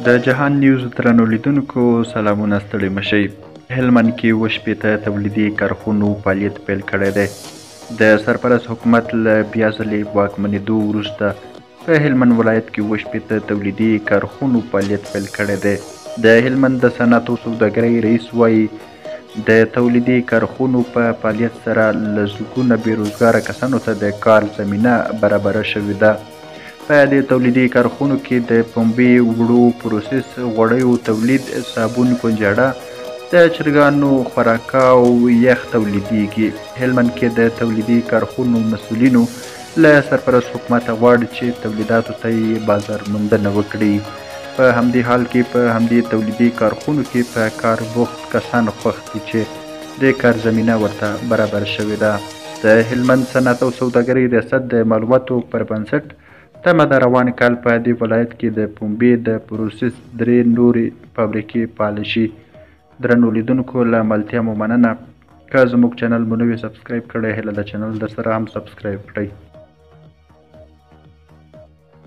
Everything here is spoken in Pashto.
د جهان نیوز درنو لیدونکو سلامونه، ستړي مشئ. هلمند کې 80 تولیدي کارخونو فعالیت پیل کړی دی. د سرپرست حکومت له بیا ځلې واکمنېدو وروسته په هلمند ولایت کې 80 تولیدي کارخونو فعالیت پیل کړی دی. د هلمند د صنعت او سوداګرۍ رئیس وایي د تولیدي کارخونو په فعالیت سره لسګونه بېروزګاره کسانو ته د کار زمینه برابره شوې ده. په دې تولیدي کارخونو کې د پنبې، وړو پروسس غوړیو تولید، صابون، کنجاړه، د چرګانو خوراکه او یخ تولیدیږي. هلمند کې د تولیدي کارخونو مسؤلینو له سرپرست حکومت غواړي چې تولیداتو ته یې بازار موندنه وکړي. په همدې حال کې په همدې تولیدي کارخونو کې په کار بوخت کسان خوښ دي چې د کار زمینه ورته برابر شوې ده. د هلمند صنعت او سوداګرۍ ریاست د معلوماتو پر بنسټ تمه ده روان کال په دې ولایت کې د پنبې د پروسس 3 نورې فابریکې فعالې شي. درنو لیدونکو له ملتیا مو مننه. که زموږ چینل مو نه وي سبسکرایب کړی، هیله ده چینل درسره هم سبسکرایب کړئ.